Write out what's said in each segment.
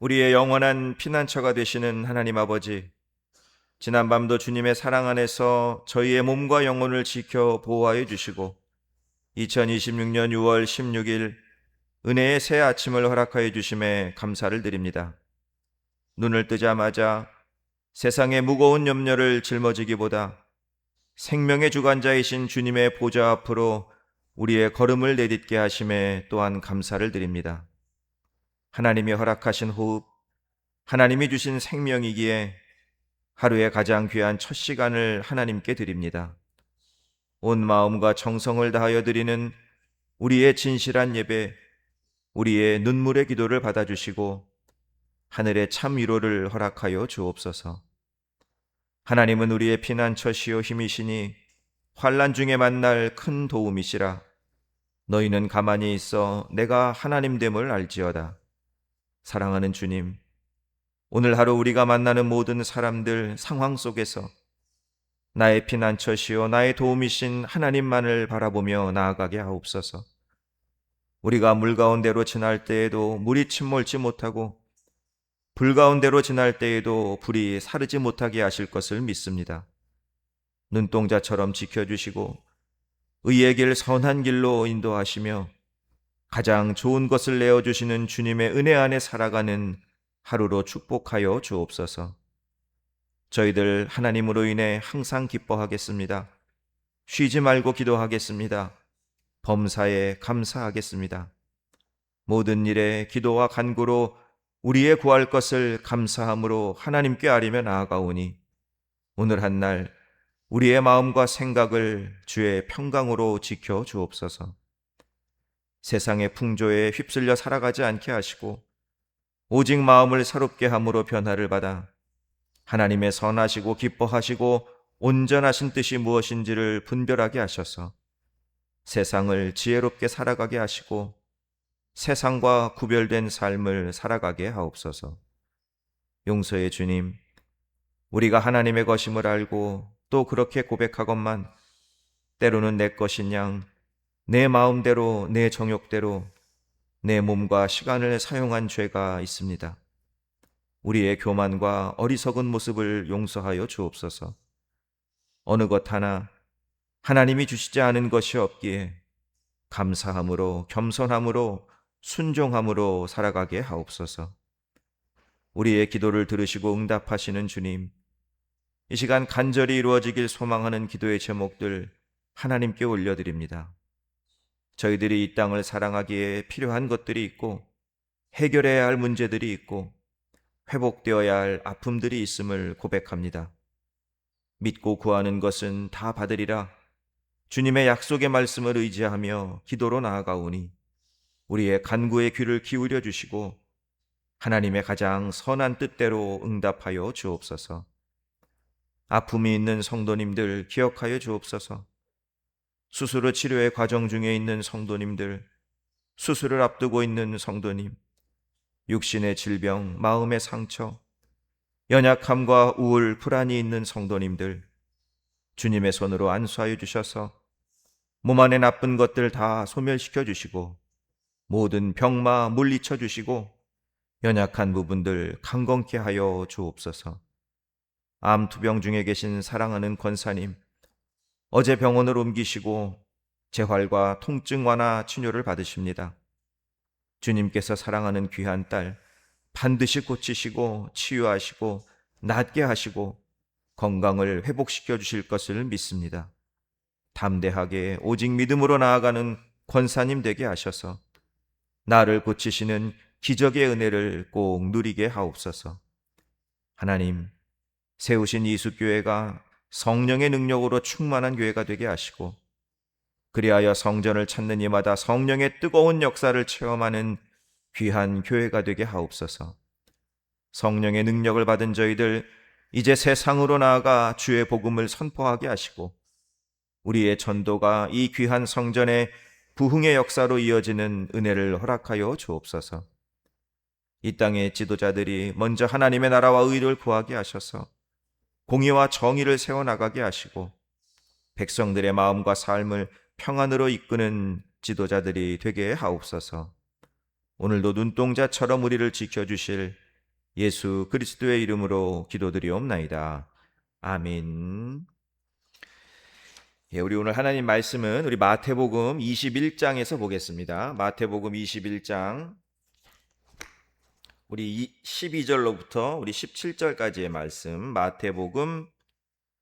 우리의 영원한 피난처가 되시는 하나님 아버지, 지난밤도 주님의 사랑 안에서 저희의 몸과 영혼을 지켜 보호하여 주시고 2026년 6월 16일 은혜의 새 아침을 허락하여 주심에 감사를 드립니다. 눈을 뜨자마자 세상의 무거운 염려를 짊어지기보다 생명의 주관자이신 주님의 보좌 앞으로 우리의 걸음을 내딛게 하심에 또한 감사를 드립니다. 하나님이 허락하신 호흡, 하나님이 주신 생명이기에 하루의 가장 귀한 첫 시간을 하나님께 드립니다. 온 마음과 정성을 다하여 드리는 우리의 진실한 예배, 우리의 눈물의 기도를 받아주시고 하늘의 참 위로를 허락하여 주옵소서. 하나님은 우리의 피난처시요 힘이시니 환난 중에 만날 큰 도움이시라. 너희는 가만히 있어 내가 하나님됨을 알지어다. 사랑하는 주님, 오늘 하루 우리가 만나는 모든 사람들 상황 속에서 나의 피난처시요 나의 도움이신 하나님만을 바라보며 나아가게 하옵소서. 우리가 물 가운데로 지날 때에도 물이 침몰치 못하고 불 가운데로 지날 때에도 불이 사르지 못하게 하실 것을 믿습니다. 눈동자처럼 지켜주시고 의의 길 선한 길로 인도하시며 가장 좋은 것을 내어주시는 주님의 은혜 안에 살아가는 하루로 축복하여 주옵소서. 저희들 하나님으로 인해 항상 기뻐하겠습니다. 쉬지 말고 기도하겠습니다. 범사에 감사하겠습니다. 모든 일에 기도와 간구로 우리의 구할 것을 감사함으로 하나님께 아뢰며 나아가오니 오늘 한 날 우리의 마음과 생각을 주의 평강으로 지켜 주옵소서. 세상의 풍조에 휩쓸려 살아가지 않게 하시고 오직 마음을 새롭게 함으로 변화를 받아 하나님의 선하시고 기뻐하시고 온전하신 뜻이 무엇인지를 분별하게 하셔서 세상을 지혜롭게 살아가게 하시고 세상과 구별된 삶을 살아가게 하옵소서. 용서의 주님, 우리가 하나님의 것임을 알고 또 그렇게 고백하건만 때로는 내 것인 양 내 마음대로 내 정욕대로 내 몸과 시간을 사용한 죄가 있습니다. 우리의 교만과 어리석은 모습을 용서하여 주옵소서. 어느 것 하나 하나님이 주시지 않은 것이 없기에 감사함으로 겸손함으로 순종함으로 살아가게 하옵소서. 우리의 기도를 들으시고 응답하시는 주님, 이 시간 간절히 이루어지길 소망하는 기도의 제목들 하나님께 올려드립니다. 저희들이 이 땅을 사랑하기에 필요한 것들이 있고 해결해야 할 문제들이 있고 회복되어야 할 아픔들이 있음을 고백합니다. 믿고 구하는 것은 다 받으리라. 주님의 약속의 말씀을 의지하며 기도로 나아가오니 우리의 간구의 귀를 기울여 주시고 하나님의 가장 선한 뜻대로 응답하여 주옵소서. 아픔이 있는 성도님들 기억하여 주옵소서. 수술의 치료의 과정 중에 있는 성도님들, 수술을 앞두고 있는 성도님, 육신의 질병, 마음의 상처, 연약함과 우울, 불안이 있는 성도님들, 주님의 손으로 안수하여 주셔서 몸 안의 나쁜 것들 다 소멸시켜 주시고 모든 병마 물리쳐 주시고 연약한 부분들 강건케 하여 주옵소서. 암 투병 중에 계신 사랑하는 권사님, 어제 병원을 옮기시고 재활과 통증 완화 치료를 받으십니다. 주님께서 사랑하는 귀한 딸 반드시 고치시고 치유하시고 낫게 하시고 건강을 회복시켜 주실 것을 믿습니다. 담대하게 오직 믿음으로 나아가는 권사님 되게 하셔서 나를 고치시는 기적의 은혜를 꼭 누리게 하옵소서. 하나님, 세우신 이숫교회가 성령의 능력으로 충만한 교회가 되게 하시고 그리하여 성전을 찾는 이마다 성령의 뜨거운 역사를 체험하는 귀한 교회가 되게 하옵소서. 성령의 능력을 받은 저희들 이제 세상으로 나아가 주의 복음을 선포하게 하시고 우리의 전도가 이 귀한 성전의 부흥의 역사로 이어지는 은혜를 허락하여 주옵소서. 이 땅의 지도자들이 먼저 하나님의 나라와 의를 구하게 하셔서 공의와 정의를 세워나가게 하시고 백성들의 마음과 삶을 평안으로 이끄는 지도자들이 되게 하옵소서. 오늘도 눈동자처럼 우리를 지켜주실 예수 그리스도의 이름으로 기도드리옵나이다. 아멘. 예, 우리 오늘 하나님 말씀은 우리 마태복음 21장에서 보겠습니다. 마태복음 21장 우리 12절로부터 우리 17절까지의 말씀, 마태복음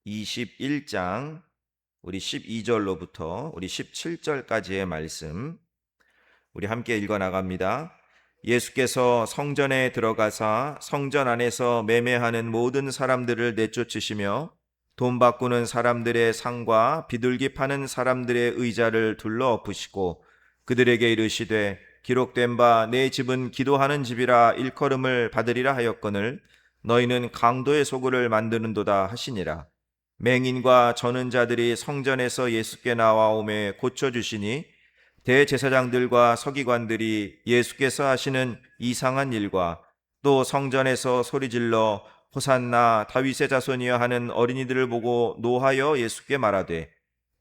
21장 우리 12절로부터 우리 17절까지의 말씀 우리 함께 읽어 나갑니다. 예수께서 성전에 들어가사 성전 안에서 매매하는 모든 사람들을 내쫓으시며 돈 바꾸는 사람들의 상과 비둘기 파는 사람들의 의자를 둘러 엎으시고 그들에게 이르시되 기록된 바 내 집은 기도하는 집이라 일컬음을 받으리라 하였거늘 너희는 강도의 소굴을 만드는도다 하시니라. 맹인과 저는 자들이 성전에서 예수께 나와오매 고쳐주시니 대제사장들과 서기관들이 예수께서 하시는 이상한 일과 또 성전에서 소리질러 호산나 다윗의 자손이여 하는 어린이들을 보고 노하여 예수께 말하되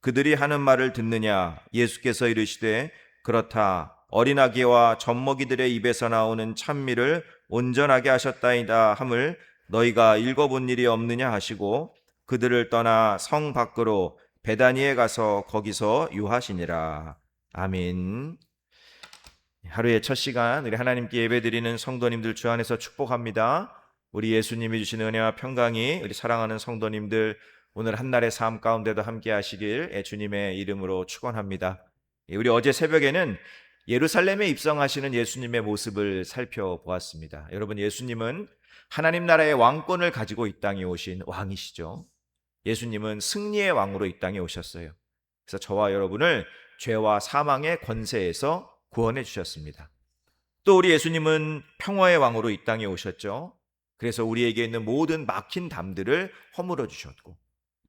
그들이 하는 말을 듣느냐. 예수께서 이르시되 그렇다. 어린아기와 젖먹이들의 입에서 나오는 찬미를 온전하게 하셨다이다 함을 너희가 읽어본 일이 없느냐 하시고 그들을 떠나 성 밖으로 베다니에 가서 거기서 유하시니라. 아멘. 하루의 첫 시간 우리 하나님께 예배드리는 성도님들 주 안에서 축복합니다. 우리 예수님이 주시는 은혜와 평강이 우리 사랑하는 성도님들 오늘 한날의 삶 가운데도 함께 하시길 주님의 이름으로 축원합니다. 우리 어제 새벽에는 예루살렘에 입성하시는 예수님의 모습을 살펴보았습니다. 여러분, 예수님은 하나님 나라의 왕권을 가지고 이 땅에 오신 왕이시죠. 예수님은 승리의 왕으로 이 땅에 오셨어요. 그래서 저와 여러분을 죄와 사망의 권세에서 구원해 주셨습니다. 또 우리 예수님은 평화의 왕으로 이 땅에 오셨죠. 그래서 우리에게 있는 모든 막힌 담들을 허물어 주셨고,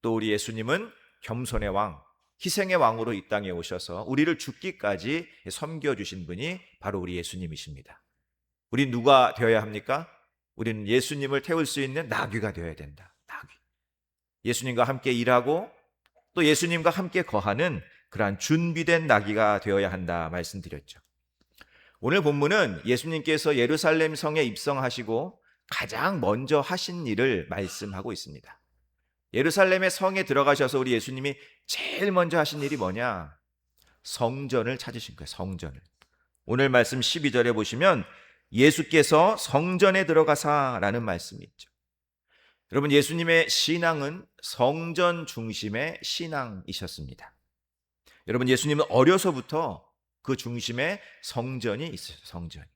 또 우리 예수님은 겸손의 왕, 희생의 왕으로 이 땅에 오셔서 우리를 죽기까지 섬겨주신 분이 바로 우리 예수님이십니다. 우리 누가 되어야 합니까? 우리는 예수님을 태울 수 있는 나귀가 되어야 된다. 나귀. 예수님과 함께 일하고 또 예수님과 함께 거하는 그러한 준비된 나귀가 되어야 한다 말씀드렸죠. 오늘 본문은 예수님께서 예루살렘 성에 입성하시고 가장 먼저 하신 일을 말씀하고 있습니다. 예루살렘의 성에 들어가셔서 우리 예수님이 제일 먼저 하신 일이 뭐냐? 성전을 찾으신 거예요. 성전을. 오늘 말씀 12절에 보시면 예수께서 성전에 들어가사라는 말씀이 있죠. 여러분, 예수님의 신앙은 성전 중심의 신앙이셨습니다. 여러분, 예수님은 어려서부터 그 중심에 성전이 있어요. 성전이.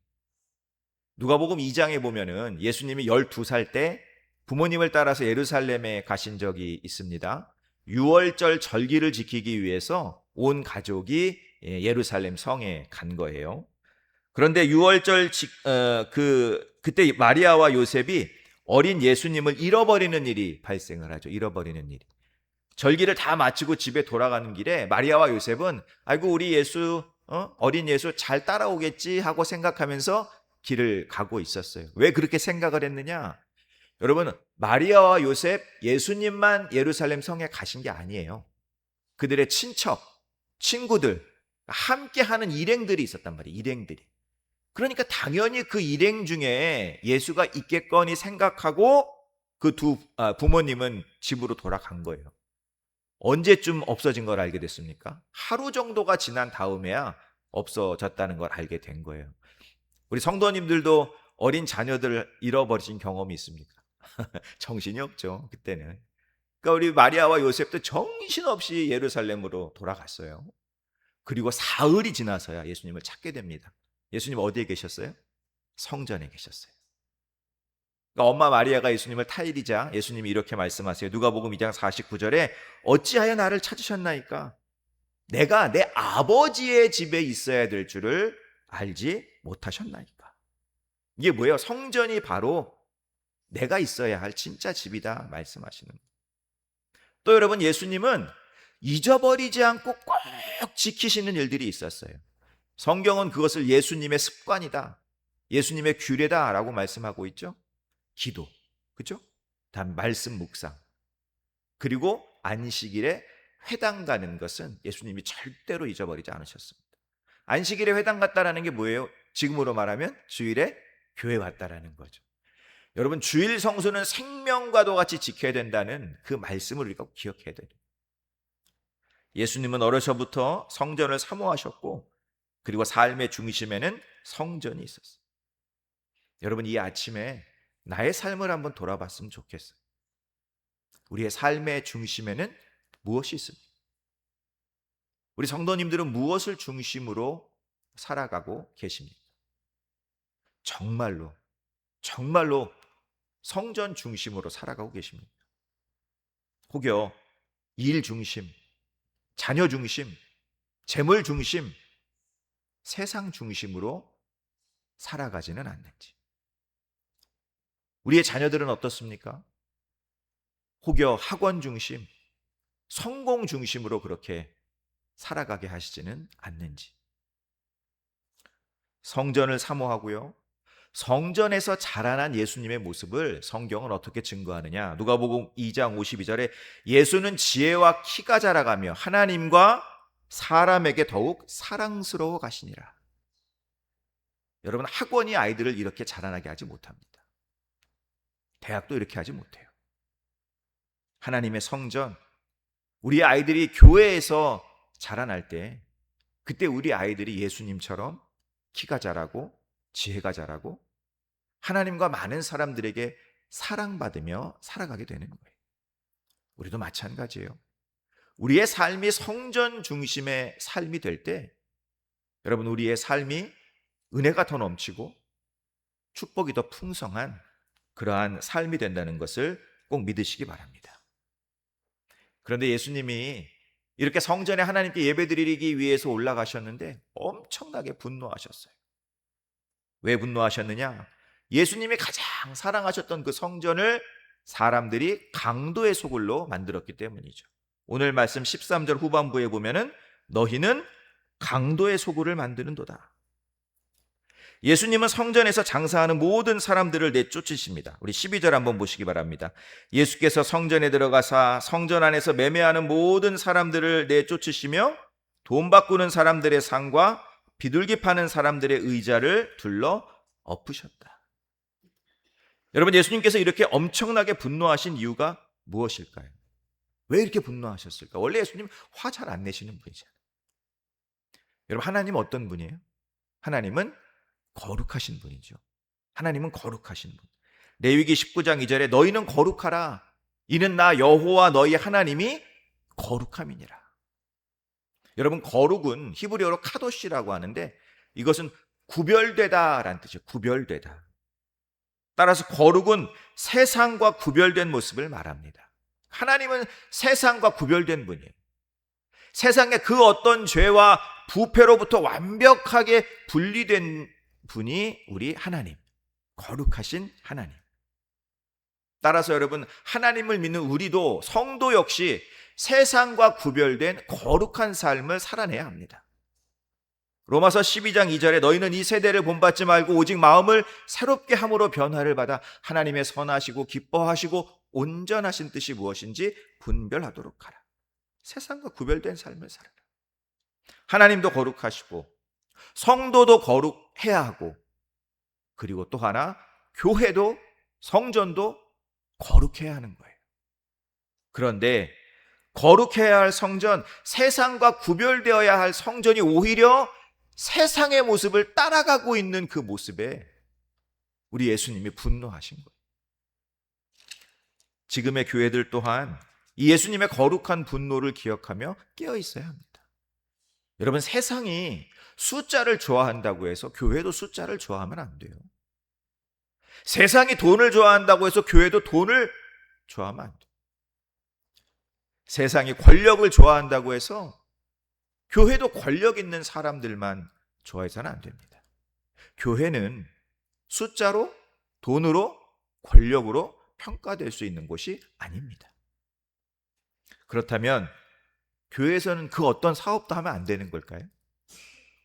누가복음 2장에 보면은 예수님이 12살 때 부모님을 따라서 예루살렘에 가신 적이 있습니다. 유월절 절기를 지키기 위해서 온 가족이 예루살렘 성에 간 거예요. 그런데 유월절 그때 마리아와 요셉이 어린 예수님을 잃어버리는 일이 발생을 하죠. 잃어버리는 일이. 절기를 다 마치고 집에 돌아가는 길에 마리아와 요셉은 아이고 우리 예수 어린 예수 잘 따라오겠지 하고 생각하면서 길을 가고 있었어요. 왜 그렇게 생각을 했느냐? 여러분, 마리아와 요셉, 예수님만 예루살렘 성에 가신 게 아니에요. 그들의 친척, 친구들, 함께 하는 일행들이 있었단 말이에요. 일행들이. 그러니까 당연히 그 일행 중에 예수가 있겠거니 생각하고 그 두 부모님은 집으로 돌아간 거예요. 언제쯤 없어진 걸 알게 됐습니까? 하루 정도가 지난 다음에야 없어졌다는 걸 알게 된 거예요. 우리 성도님들도 어린 자녀들을 잃어버리신 경험이 있습니까? 정신이 없죠, 그때는. 그러니까 우리 마리아와 요셉도 정신없이 예루살렘으로 돌아갔어요. 그리고 사흘이 지나서야 예수님을 찾게 됩니다. 예수님 어디에 계셨어요? 성전에 계셨어요. 그러니까 엄마 마리아가 예수님을 타일이자 예수님이 이렇게 말씀하세요. 누가복음 2장 49절에 어찌하여 나를 찾으셨나이까? 내가 내 아버지의 집에 있어야 될 줄을 알지 못하셨나이까? 이게 뭐예요? 성전이 바로 내가 있어야 할 진짜 집이다 말씀하시는 거예요. 또 여러분, 예수님은 잊어버리지 않고 꼭 지키시는 일들이 있었어요. 성경은 그것을 예수님의 습관이다, 예수님의 규례다라고 말씀하고 있죠. 기도, 그렇죠? 다음 말씀 묵상, 그리고 안식일에 회당 가는 것은 예수님이 절대로 잊어버리지 않으셨습니다. 안식일에 회당 갔다라는 게 뭐예요? 지금으로 말하면 주일에 교회 왔다라는 거죠. 여러분, 주일 성수는 생명과도 같이 지켜야 된다는 그 말씀을 우리가 기억해야 돼요. 예수님은 어려서부터 성전을 사모하셨고, 그리고 삶의 중심에는 성전이 있었어요. 여러분, 이 아침에 나의 삶을 한번 돌아봤으면 좋겠어요. 우리의 삶의 중심에는 무엇이 있습니까? 우리 성도님들은 무엇을 중심으로 살아가고 계십니까? 정말로 성전 중심으로 살아가고 계십니까? 혹여 일 중심, 자녀 중심, 재물 중심, 세상 중심으로 살아가지는 않는지. 우리의 자녀들은 어떻습니까? 혹여 학원 중심, 성공 중심으로 그렇게 살아가게 하시지는 않는지. 성전을 사모하고요, 성전에서 자라난 예수님의 모습을 성경은 어떻게 증거하느냐? 누가복음 2장 52절에 예수는 지혜와 키가 자라가며 하나님과 사람에게 더욱 사랑스러워 가시니라. 여러분, 학원이 아이들을 이렇게 자라나게 하지 못합니다. 대학도 이렇게 하지 못해요. 하나님의 성전, 우리 아이들이 교회에서 자라날 때, 그때 우리 아이들이 예수님처럼 키가 자라고 지혜가 자라고 하나님과 많은 사람들에게 사랑받으며 살아가게 되는 거예요. 우리도 마찬가지예요. 우리의 삶이 성전 중심의 삶이 될 때, 여러분, 우리의 삶이 은혜가 더 넘치고 축복이 더 풍성한 그러한 삶이 된다는 것을 꼭 믿으시기 바랍니다. 그런데 예수님이 이렇게 성전에 하나님께 예배드리기 위해서 올라가셨는데 엄청나게 분노하셨어요. 왜 분노하셨느냐? 예수님이 가장 사랑하셨던 그 성전을 사람들이 강도의 소굴로 만들었기 때문이죠. 오늘 말씀 13절 후반부에 보면은 너희는 강도의 소굴을 만드는도다. 예수님은 성전에서 장사하는 모든 사람들을 내쫓으십니다. 우리 12절 한번 보시기 바랍니다. 예수께서 성전에 들어가사 성전 안에서 매매하는 모든 사람들을 내쫓으시며 돈 바꾸는 사람들의 상과 비둘기 파는 사람들의 의자를 둘러 엎으셨다. 여러분, 예수님께서 이렇게 엄청나게 분노하신 이유가 무엇일까요? 왜 이렇게 분노하셨을까? 원래 예수님 화 잘 안 내시는 분이잖아요. 여러분, 하나님은 어떤 분이에요? 하나님은 거룩하신 분이죠. 하나님은 거룩하신 분. 레위기 19장 2절에 너희는 거룩하라. 이는 나 여호와 너희 하나님이 거룩함이니라. 여러분, 거룩은 히브리어로 카도시라고 하는데 이것은 구별되다라는 뜻이에요. 구별되다. 따라서 거룩은 세상과 구별된 모습을 말합니다. 하나님은 세상과 구별된 분이에요. 세상의 그 어떤 죄와 부패로부터 완벽하게 분리된 분이 우리 하나님, 거룩하신 하나님. 따라서 여러분, 하나님을 믿는 우리도, 성도 역시 세상과 구별된 거룩한 삶을 살아내야 합니다. 로마서 12장 2절에 너희는 이 세대를 본받지 말고 오직 마음을 새롭게 함으로 변화를 받아 하나님의 선하시고 기뻐하시고 온전하신 뜻이 무엇인지 분별하도록 하라. 세상과 구별된 삶을 살아라. 하나님도 거룩하시고 성도도 거룩해야 하고, 그리고 또 하나, 교회도 성전도 거룩해야 하는 거예요. 그런데 거룩해야 할 성전, 세상과 구별되어야 할 성전이 오히려 세상의 모습을 따라가고 있는 그 모습에 우리 예수님이 분노하신 거예요. 지금의 교회들 또한 이 예수님의 거룩한 분노를 기억하며 깨어 있어야 합니다. 여러분, 세상이 숫자를 좋아한다고 해서 교회도 숫자를 좋아하면 안 돼요. 세상이 돈을 좋아한다고 해서 교회도 돈을 좋아하면 안 돼요. 세상이 권력을 좋아한다고 해서 교회도 권력 있는 사람들만 좋아해서는 안 됩니다. 교회는 숫자로, 돈으로, 권력으로 평가될 수 있는 곳이 아닙니다. 그렇다면 교회에서는 그 어떤 사업도 하면 안 되는 걸까요?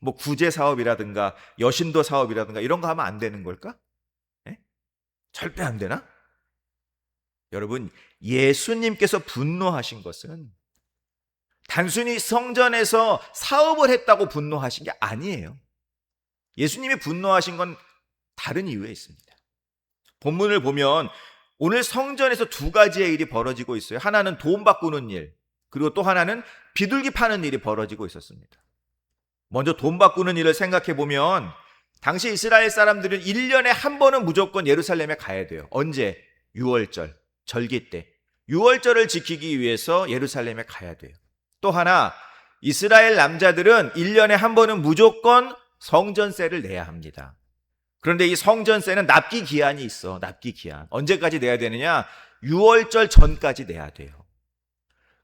뭐 구제 사업이라든가 여신도 사업이라든가 이런 거 하면 안 되는 걸까? 네? 절대 안 되나? 여러분, 예수님께서 분노하신 것은 단순히 성전에서 사업을 했다고 분노하신 게 아니에요. 예수님이 분노하신 건 다른 이유에 있습니다. 본문을 보면 오늘 성전에서 두 가지의 일이 벌어지고 있어요. 하나는 돈 바꾸는 일, 그리고 또 하나는 비둘기 파는 일이 벌어지고 있었습니다. 먼저 돈 바꾸는 일을 생각해 보면 당시 이스라엘 사람들은 1년에 한 번은 무조건 예루살렘에 가야 돼요. 언제? 6월절, 절기 때. 6월절을 지키기 위해서 예루살렘에 가야 돼요. 또 하나, 이스라엘 남자들은 1년에 한 번은 무조건 성전세를 내야 합니다. 그런데 이 성전세는 납기 기한이 있어. 납기 기한. 언제까지 내야 되느냐? 6월절 전까지 내야 돼요.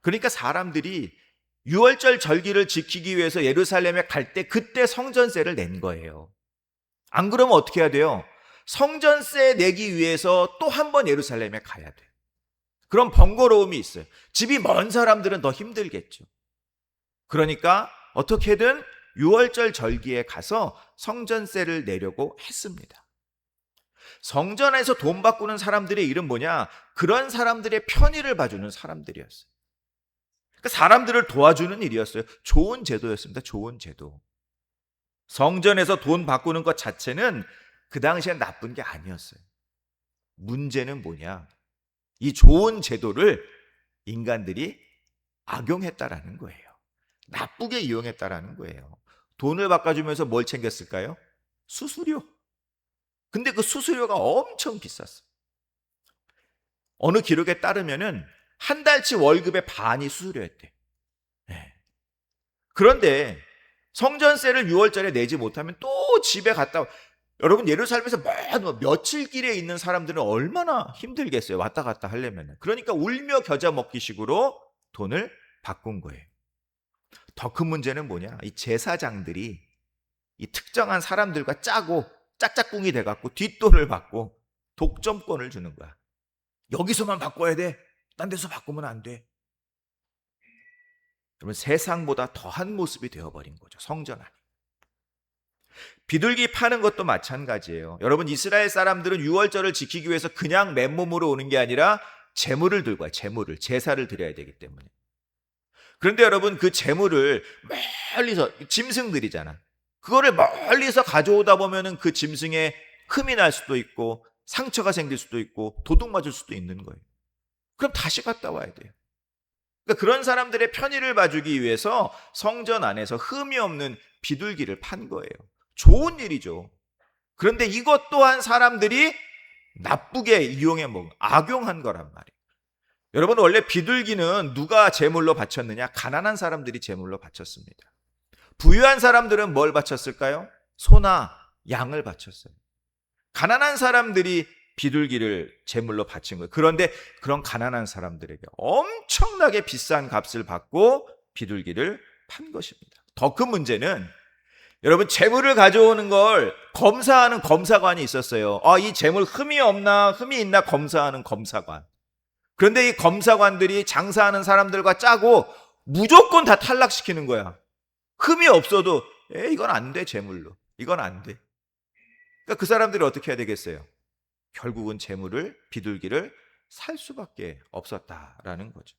그러니까 사람들이 6월절 절기를 지키기 위해서 예루살렘에 갈 때 그때 성전세를 낸 거예요. 안 그러면 어떻게 해야 돼요? 성전세 내기 위해서 또 한 번 예루살렘에 가야 돼요. 그런 번거로움이 있어요. 집이 먼 사람들은 더 힘들겠죠. 그러니까 어떻게든 6월절 절기에 가서 성전세를 내려고 했습니다. 성전에서 돈 바꾸는 사람들의 일은 뭐냐? 그런 사람들의 편의를 봐주는 사람들이었어요. 그러니까 사람들을 도와주는 일이었어요. 좋은 제도였습니다. 좋은 제도. 성전에서 돈 바꾸는 것 자체는 그 당시엔 나쁜 게 아니었어요. 문제는 뭐냐? 이 좋은 제도를 인간들이 악용했다라는 거예요. 나쁘게 이용했다라는 거예요. 돈을 바꿔주면서 뭘 챙겼을까요? 수수료. 근데 그 수수료가 엄청 비쌌어요. 어느 기록에 따르면은 한 달치 월급의 반이 수수료였대. 네. 그런데 성전세를 6월절에 내지 못하면 또 집에 갔다 여러분 예루살렘에서 며칠 길에 있는 사람들은 얼마나 힘들겠어요. 왔다 갔다 하려면. 그러니까 울며 겨자 먹기식으로 돈을 바꾼 거예요. 더 큰 문제는 뭐냐? 이 제사장들이 이 특정한 사람들과 짜고 짝짝꿍이 돼갖고 뒷돈을 받고 독점권을 주는 거야. 여기서만 바꿔야 돼. 딴 데서 바꾸면 안 돼. 여러분 세상보다 더한 모습이 되어버린 거죠. 성전 안에. 비둘기 파는 것도 마찬가지예요. 여러분 이스라엘 사람들은 6월절을 지키기 위해서 그냥 맨몸으로 오는 게 아니라 제물을 들고 와요. 제사를 드려야 되기 때문에. 그런데 여러분 그 제물을 멀리서 짐승들이잖아. 그거를 멀리서 가져오다 보면은 그 짐승에 흠이 날 수도 있고 상처가 생길 수도 있고 도둑 맞을 수도 있는 거예요. 그럼 다시 갔다 와야 돼요. 그러니까 그런 사람들의 편의를 봐주기 위해서 성전 안에서 흠이 없는 비둘기를 판 거예요. 좋은 일이죠. 그런데 이것 또한 사람들이 나쁘게 이용해 먹은 악용한 거란 말이에요. 여러분 원래 비둘기는 누가 제물로 바쳤느냐? 가난한 사람들이 제물로 바쳤습니다. 부유한 사람들은 뭘 바쳤을까요? 소나 양을 바쳤어요. 가난한 사람들이 비둘기를 제물로 바친 거예요. 그런데 그런 가난한 사람들에게 엄청나게 비싼 값을 받고 비둘기를 판 것입니다. 더 큰 문제는 여러분 제물을 가져오는 걸 검사하는 검사관이 있었어요. 이 제물 흠이 없나 흠이 있나 검사하는 검사관. 그런데 이 검사관들이 장사하는 사람들과 짜고 무조건 다 탈락시키는 거야. 흠이 없어도 이건 안 돼 제물로. 이건 안 돼. 그러니까 그 사람들이 어떻게 해야 되겠어요? 결국은 제물을 비둘기를 살 수밖에 없었다라는 거죠.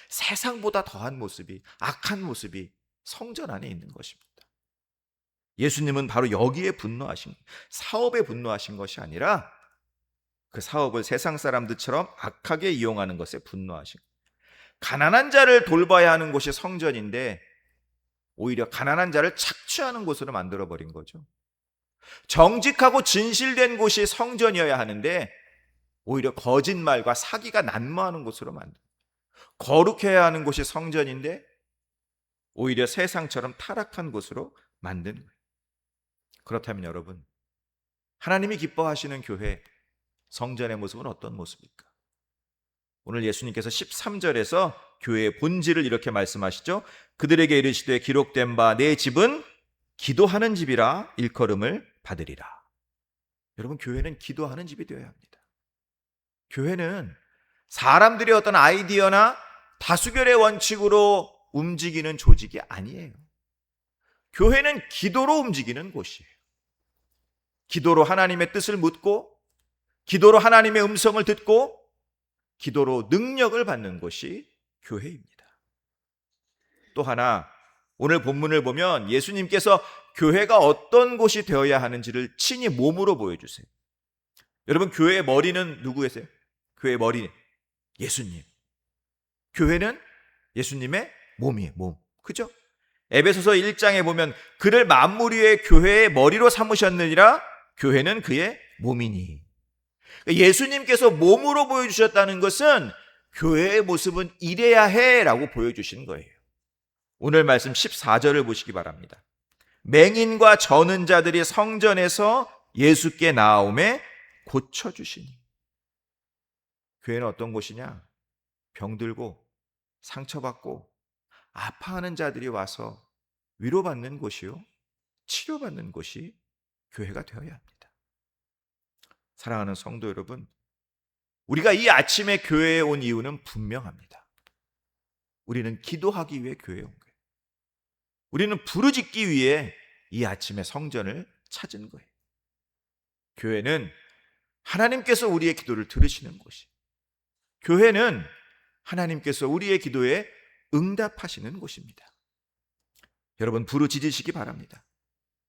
세상보다 더한 모습이 악한 모습이 성전 안에 있는 것입니다. 예수님은 바로 여기에 분노하신 사업에 분노하신 것이 아니라 그 사업을 세상 사람들처럼 악하게 이용하는 것에 분노하신 가난한 자를 돌봐야 하는 곳이 성전인데 오히려 가난한 자를 착취하는 곳으로 만들어버린 거죠. 정직하고 진실된 곳이 성전이어야 하는데 오히려 거짓말과 사기가 난무하는 곳으로 만든 거룩해야 하는 곳이 성전인데 오히려 세상처럼 타락한 곳으로 만든 거예요. 그렇다면 여러분 하나님이 기뻐하시는 교회 성전의 모습은 어떤 모습일까? 오늘 예수님께서 13절에서 교회의 본질을 이렇게 말씀하시죠. 그들에게 이르시되 기록된 바 내 집은 기도하는 집이라 일컬음을 받으리라. 여러분 교회는 기도하는 집이 되어야 합니다. 교회는 사람들의 어떤 아이디어나 다수결의 원칙으로 움직이는 조직이 아니에요. 교회는 기도로 움직이는 곳이에요. 기도로 하나님의 뜻을 묻고 기도로 하나님의 음성을 듣고 기도로 능력을 받는 곳이 교회입니다. 또 하나 오늘 본문을 보면 예수님께서 교회가 어떤 곳이 되어야 하는지를 친히 몸으로 보여주세요. 여러분, 교회의 머리는 누구겠어요? 교회의 머리 예수님. 교회는 예수님의 몸이에요. 몸. 그죠? 에베소서 1장에 보면 그를 만물 위에 교회의 머리로 삼으셨느니라. 교회는 그의 몸이니. 예수님께서 몸으로 보여주셨다는 것은 교회의 모습은 이래야 해라고 보여주시는 거예요. 오늘 말씀 14절을 보시기 바랍니다. 맹인과 저는 자들이 성전에서 예수께 나아오매 고쳐주시니. 교회는 어떤 곳이냐? 병들고 상처받고 아파하는 자들이 와서 위로받는 곳이요, 치료받는 곳이 교회가 되어야 합니다. 사랑하는 성도 여러분, 우리가 이 아침에 교회에 온 이유는 분명합니다. 우리는 기도하기 위해 교회에 온 거예요. 우리는 부르짖기 위해 이 아침에 성전을 찾은 거예요. 교회는 하나님께서 우리의 기도를 들으시는 곳이에요. 교회는 하나님께서 우리의 기도에 응답하시는 곳입니다. 여러분, 부르짖으시기 바랍니다.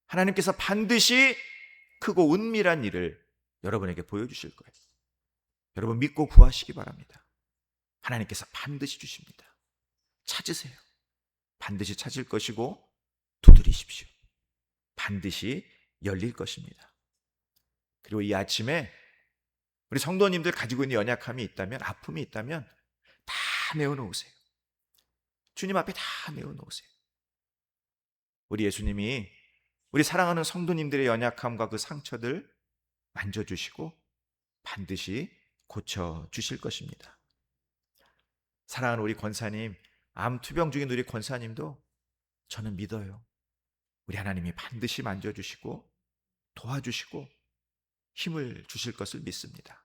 하나님께서 반드시 크고 은밀한 일을 여러분에게 보여주실 거예요. 여러분, 믿고 구하시기 바랍니다. 하나님께서 반드시 주십니다. 찾으세요. 반드시 찾을 것이고 두드리십시오. 반드시 열릴 것입니다. 그리고 이 아침에 우리 성도님들 가지고 있는 연약함이 있다면, 아픔이 있다면 다 내어놓으세요. 주님 앞에 다 내어놓으세요. 우리 예수님이 우리 사랑하는 성도님들의 연약함과 그 상처들 만져주시고 반드시 고쳐주실 것입니다. 사랑하는 우리 권사님, 암 투병 중인 우리 권사님도 저는 믿어요. 우리 하나님이 반드시 만져주시고 도와주시고 힘을 주실 것을 믿습니다.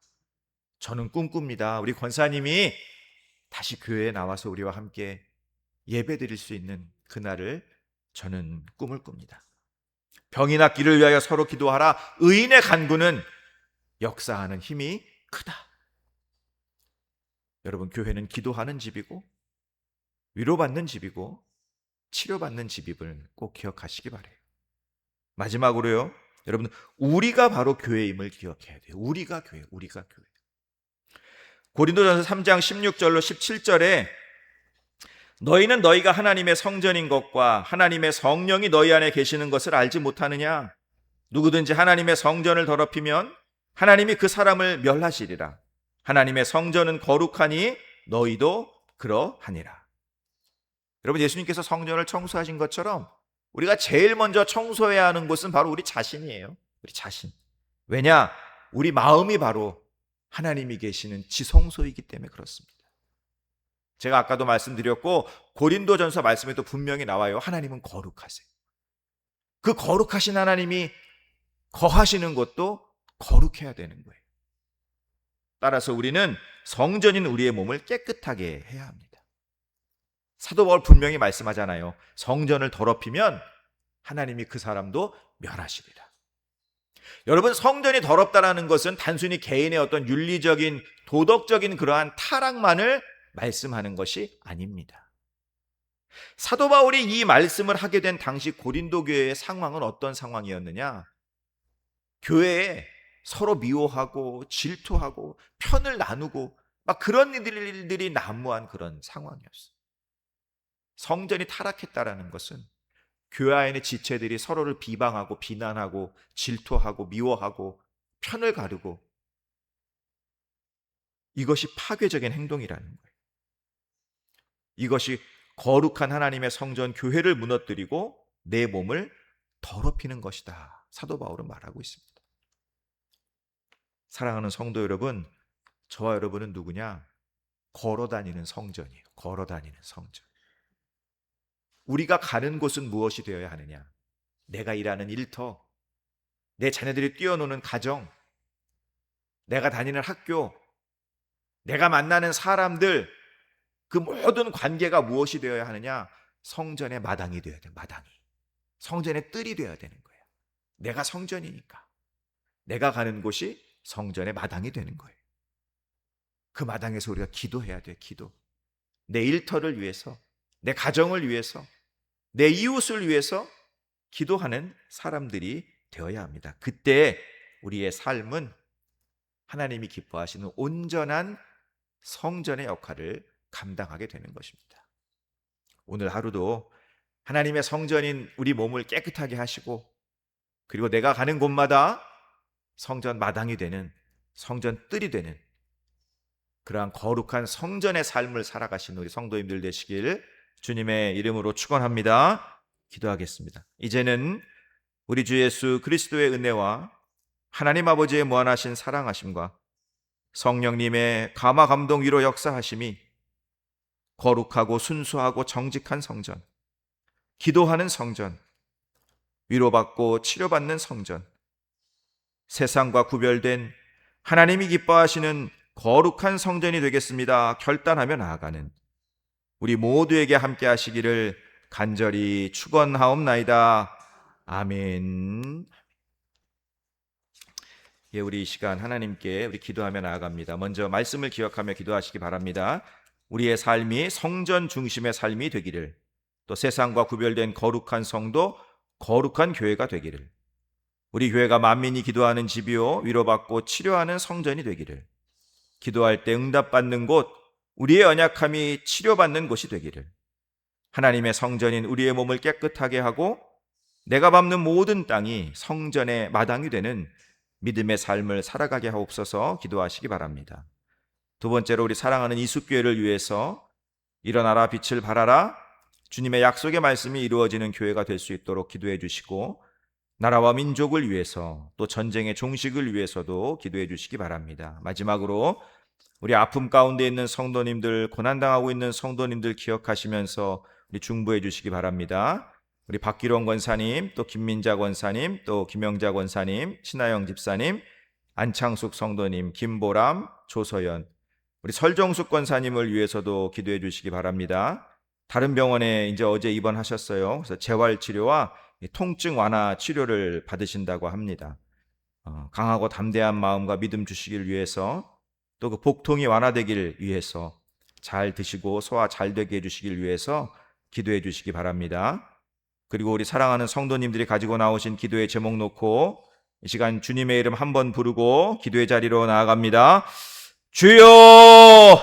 저는 꿈꿉니다. 우리 권사님이 다시 교회에 나와서 우리와 함께 예배드릴 수 있는 그날을 저는 꿈을 꿉니다. 병이 낫기를 위하여 서로 기도하라. 의인의 간구는 역사하는 힘이 크다. 여러분, 교회는 기도하는 집이고 위로받는 집이고 치료받는 집임을 꼭 기억하시기 바라요. 마지막으로요, 여러분, 우리가 바로 교회임을 기억해야 돼요. 우리가 교회. 고린도전서 3장 16절로 17절에 너희는 너희가 하나님의 성전인 것과 하나님의 성령이 너희 안에 계시는 것을 알지 못하느냐? 누구든지 하나님의 성전을 더럽히면 하나님이 그 사람을 멸하시리라. 하나님의 성전은 거룩하니 너희도 그러하니라. 여러분, 예수님께서 성전을 청소하신 것처럼 우리가 제일 먼저 청소해야 하는 곳은 바로 우리 자신이에요. 우리 자신. 왜냐? 우리 마음이 바로 하나님이 계시는 지성소이기 때문에 그렇습니다. 제가 아까도 말씀드렸고 고린도전서 말씀에도 분명히 나와요. 하나님은 거룩하세요. 그 거룩하신 하나님이 거하시는 것도 거룩해야 되는 거예요. 따라서 우리는 성전인 우리의 몸을 깨끗하게 해야 합니다. 사도 바울 분명히 말씀하잖아요. 성전을 더럽히면 하나님이 그 사람도 멸하시리라. 여러분, 성전이 더럽다라는 것은 단순히 개인의 어떤 윤리적인 도덕적인 그러한 타락만을 말씀하는 것이 아닙니다. 사도 바울이 이 말씀을 하게 된 당시 고린도 교회의 상황은 어떤 상황이었느냐? 교회에 서로 미워하고 질투하고 편을 나누고 막 그런 일들이 난무한 그런 상황이었어요. 성전이 타락했다라는 것은 교회 안의 지체들이 서로를 비방하고 비난하고 질투하고 미워하고 편을 가르고, 이것이 파괴적인 행동이라는 거예요. 이것이 거룩한 하나님의 성전 교회를 무너뜨리고 내 몸을 더럽히는 것이다. 사도 바울은 말하고 있습니다. 사랑하는 성도 여러분, 저와 여러분은 누구냐? 걸어다니는 성전이에요. 걸어다니는 성전. 우리가 가는 곳은 무엇이 되어야 하느냐? 내가 일하는 일터, 내 자녀들이 뛰어노는 가정, 내가 다니는 학교, 내가 만나는 사람들, 그 모든 관계가 무엇이 되어야 하느냐? 성전의 마당이 되어야 돼요. 마당이. 성전의 뜰이 되어야 되는 거예요. 내가 성전이니까. 내가 가는 곳이 성전의 마당이 되는 거예요. 그 마당에서 우리가 기도해야 돼요. 기도. 내 일터를 위해서, 내 가정을 위해서, 내 이웃을 위해서 기도하는 사람들이 되어야 합니다. 그때 우리의 삶은 하나님이 기뻐하시는 온전한 성전의 역할을 감당하게 되는 것입니다. 오늘 하루도 하나님의 성전인 우리 몸을 깨끗하게 하시고, 그리고 내가 가는 곳마다 성전 마당이 되는, 성전 뜰이 되는 그러한 거룩한 성전의 삶을 살아가시는 우리 성도님들 되시길 주님의 이름으로 축원합니다. 기도하겠습니다. 이제는 우리 주 예수 그리스도의 은혜와 하나님 아버지의 무한하신 사랑하심과 성령님의 감화 감동 위로 역사하심이 거룩하고 순수하고 정직한 성전, 기도하는 성전, 위로받고 치료받는 성전, 세상과 구별된 하나님이 기뻐하시는 거룩한 성전이 되겠습니다 결단하며 나아가는 우리 모두에게 함께 하시기를 간절히 축원하옵나이다. 아멘. 예, 우리 이 시간 하나님께 우리 기도하며 나아갑니다. 먼저 말씀을 기억하며 기도하시기 바랍니다. 우리의 삶이 성전 중심의 삶이 되기를, 또 세상과 구별된 거룩한 성도, 거룩한 교회가 되기를, 우리 교회가 만민이 기도하는 집이요 위로받고 치료하는 성전이 되기를, 기도할 때 응답받는 곳, 우리의 언약함이 치료받는 곳이 되기를, 하나님의 성전인 우리의 몸을 깨끗하게 하고 내가 밟는 모든 땅이 성전의 마당이 되는 믿음의 삶을 살아가게 하옵소서 기도하시기 바랍니다. 두 번째로 우리 사랑하는 이숙교회를 위해서 일어나라 빛을 발하라, 주님의 약속의 말씀이 이루어지는 교회가 될 수 있도록 기도해 주시고, 나라와 민족을 위해서 또 전쟁의 종식을 위해서도 기도해 주시기 바랍니다. 마지막으로 우리 아픔 가운데 있는 성도님들, 고난당하고 있는 성도님들 기억하시면서 우리 중보해 주시기 바랍니다. 우리 박기룡 권사님, 또 김민자 권사님, 또 김영자 권사님, 신하영 집사님, 안창숙 성도님, 김보람, 조서연, 우리 설정숙 권사님을 위해서도 기도해 주시기 바랍니다. 다른 병원에 이제 어제 입원하셨어요. 그래서 재활치료와 통증 완화 치료를 받으신다고 합니다. 강하고 담대한 마음과 믿음 주시길 위해서, 또 그 복통이 완화되길 위해서, 잘 드시고 소화 잘 되게 해주시길 위해서 기도해 주시기 바랍니다. 그리고 우리 사랑하는 성도님들이 가지고 나오신 기도의 제목 놓고 이 시간 주님의 이름 한번 부르고 기도의 자리로 나아갑니다. 주여!